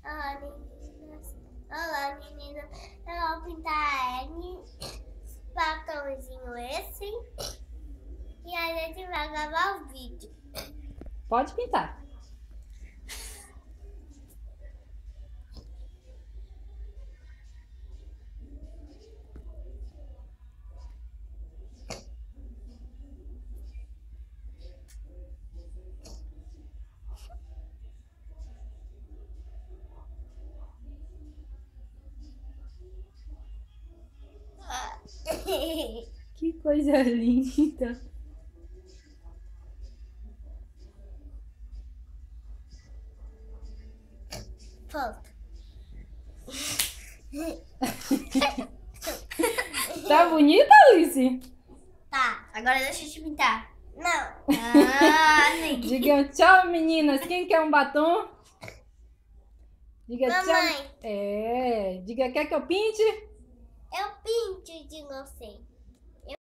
Olá, meninas. Olá, meninas. Eu vou pintar batomzinho esse. E a gente vai gravar o vídeo. Pode pintar. Que coisa linda. Pronto. Tá bonita, Alice? Tá, agora deixa eu te pintar. Não. Ah, Diga tchau, meninas. Quem quer um batom? Diga mamãe, tchau. Diga, quer que eu pinte? eu pinto de você.